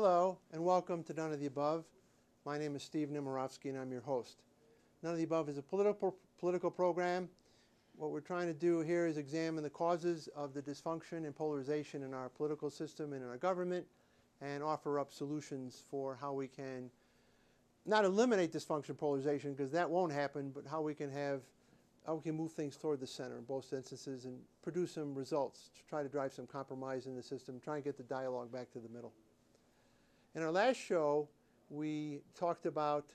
Hello, and welcome to None of the Above. My name is Steve Nemirovsky, and I'm your host. None of the Above is a political program. What we're trying to do here is examine the causes of the dysfunction and polarization in our political system and in our government, and offer up solutions for how we can not eliminate dysfunction and polarization, because that won't happen, but how we can move things toward the center in both instances and produce some results to try to drive some compromise in the system, try and get the dialogue back to the middle. In our last show, we talked about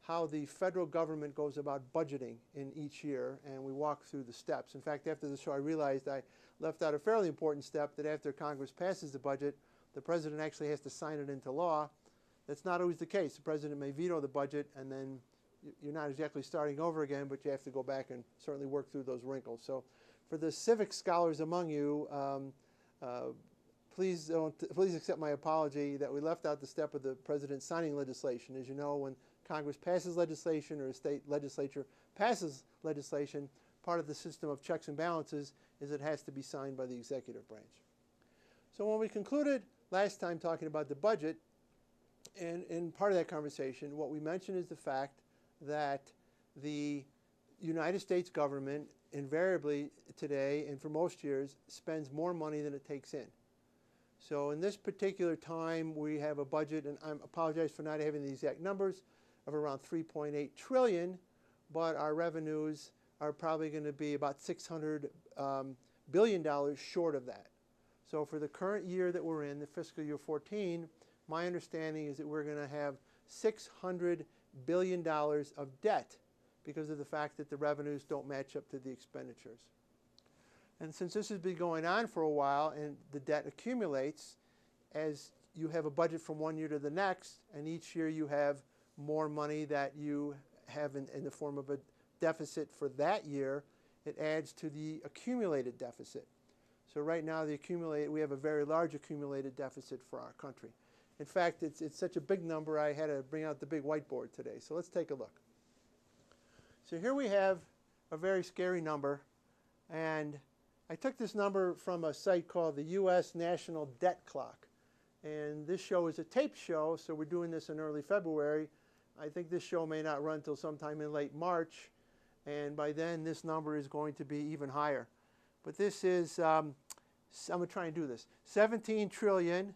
how the federal government goes about budgeting in each year, and we walked through the steps. In fact, after the show, I realized I left out a fairly important step, that after Congress passes the budget, the president actually has to sign it into law. That's not always the case. The president may veto the budget, and then you're not exactly starting over again, but you have to go back and certainly work through those wrinkles. So for the civic scholars among you, please accept my apology that we left out the step of the president signing legislation. As you know, when Congress passes legislation or a state legislature passes legislation, part of the system of checks and balances is it has to be signed by the executive branch. So when we concluded last time talking about the budget, and in part of that conversation, what we mentioned is the fact that the United States government invariably today, and for most years, spends more money than it takes in. So in this particular time, we have a budget, and I apologize for not having the exact numbers, of around $3.8 trillion, but our revenues are probably going to be about $600 billion short of that. So for the current year that we're in, the fiscal year 14, my understanding is that we're going to have $600 billion of debt because of the fact that the revenues don't match up to the expenditures. And since this has been going on for a while and the debt accumulates, as you have a budget from one year to the next, and each year you have more money that you have in the form of a deficit for that year, it adds to the accumulated deficit. So right now we have a very large accumulated deficit for our country. In fact, it's such a big number, I had to bring out the big whiteboard today. So let's take a look. So here we have a very scary number, and I took this number from a site called the U.S. National Debt Clock. And this show is a taped show, so we're doing this in early February. I think this show may not run until sometime in late March, and by then this number is going to be even higher. But this is, I'm going to try and do this, 17 trillion,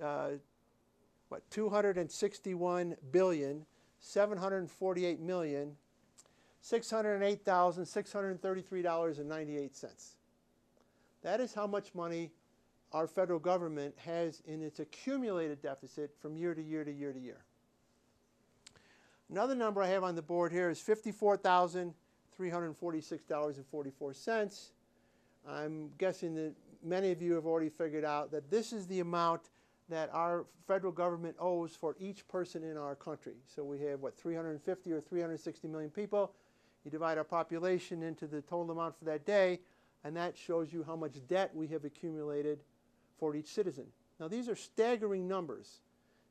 261 billion, 748 million, $608,633.98. That is how much money our federal government has in its accumulated deficit from year to year to year to year. Another number I have on the board here is $54,346.44. I'm guessing that many of you have already figured out that this is the amount that our federal government owes for each person in our country. So we have, 350 or 360 million people. You divide our population into the total amount for that day, and that shows you how much debt we have accumulated for each citizen. Now, these are staggering numbers.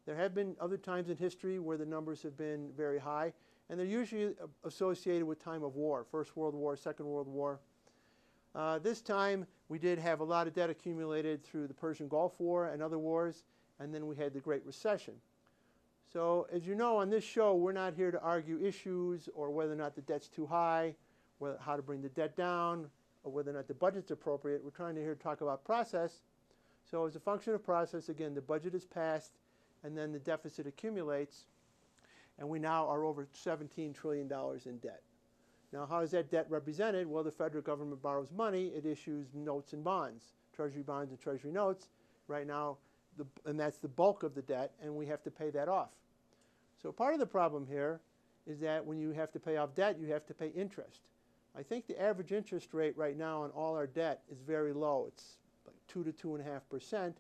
There have been other times in history where the numbers have been very high, and they're usually associated with time of war, First World War, Second World War. This time, we did have a lot of debt accumulated through the Persian Gulf War and other wars, and then we had the Great Recession. So, as you know, on this show, we're not here to argue issues or whether or not the debt's too high, how to bring the debt down, or whether or not the budget's appropriate. We're trying to talk about process. So as a function of process, again, the budget is passed, and then the deficit accumulates, and we now are over $17 trillion in debt. Now, how is that debt represented? Well, the federal government borrows money. It issues notes and bonds, treasury bonds and treasury notes. Right now, and that's the bulk of the debt, and we have to pay that off. So part of the problem here is that when you have to pay off debt, you have to pay interest. I think the average interest rate right now on all our debt is very low. It's like 2 to 2.5%.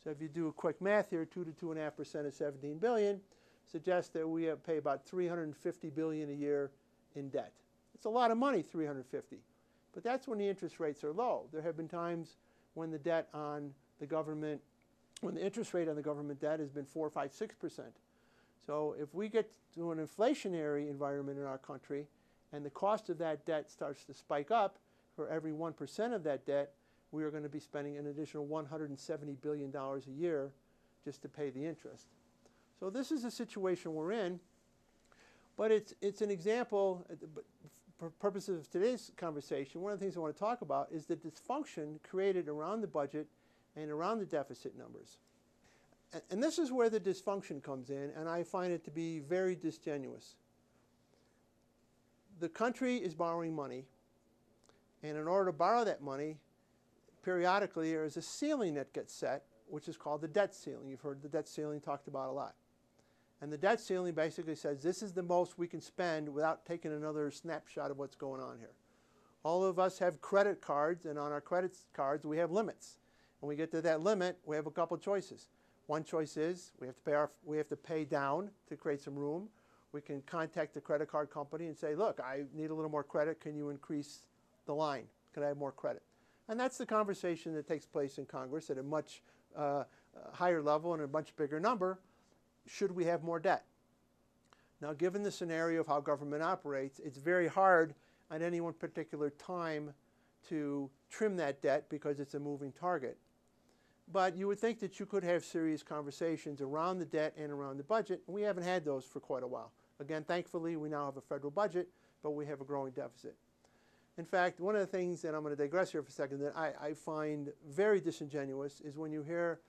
So if you do a quick math here, 2 to 2.5% of 17 billion suggests that we pay about 350 billion a year in debt. It's a lot of money, 350. But that's when the interest rates are low. There have been times when the debt on the government, when the interest rate on the government debt has been 4, 5, 6%. So if we get to an inflationary environment in our country and the cost of that debt starts to spike up, for every 1% of that debt, we are going to be spending an additional $170 billion a year just to pay the interest. So this is the situation we're in, but it's an example. For purposes of today's conversation, one of the things I want to talk about is the dysfunction created around the budget and around the deficit numbers. And this is where the dysfunction comes in, and I find it to be very disingenuous. The country is borrowing money, and in order to borrow that money, periodically there is a ceiling that gets set, which is called the debt ceiling. You've heard the debt ceiling talked about a lot. And the debt ceiling basically says this is the most we can spend without taking another snapshot of what's going on here. All of us have credit cards, and on our credit cards we have limits. When we get to that limit, we have a couple choices. One choice is we have to pay down to create some room. We can contact the credit card company and say, look, I need a little more credit. Can you increase the line? Can I have more credit? And that's the conversation that takes place in Congress at a much higher level and a much bigger number. Should we have more debt? Now, given the scenario of how government operates, it's very hard at any one particular time to trim that debt because it's a moving target. But you would think that you could have serious conversations around the debt and around the budget, and we haven't had those for quite a while. Again, thankfully, we now have a federal budget, but we have a growing deficit. In fact, one of the things, and I'm going to digress here for a second, that I find very disingenuous is when you hear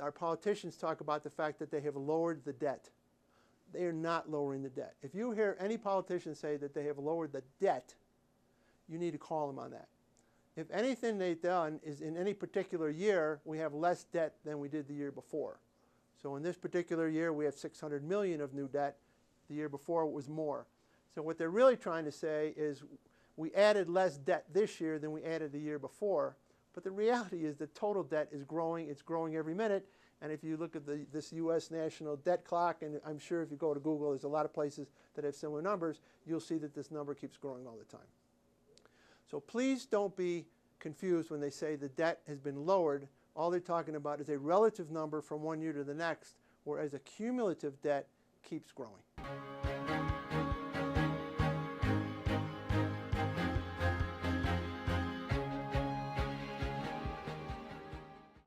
our politicians talk about the fact that they have lowered the debt. They are not lowering the debt. If you hear any politician say that they have lowered the debt, you need to call them on that. If anything they've done is in any particular year, we have less debt than we did the year before. So in this particular year, we have $600 million of new debt. The year before, it was more. So what they're really trying to say is we added less debt this year than we added the year before. But the reality is the total debt is growing. It's growing every minute. And if you look at this U.S. national debt clock, and I'm sure if you go to Google, there's a lot of places that have similar numbers, you'll see that this number keeps growing all the time. So please don't be confused when they say the debt has been lowered. All they're talking about is a relative number from one year to the next, whereas a cumulative debt keeps growing.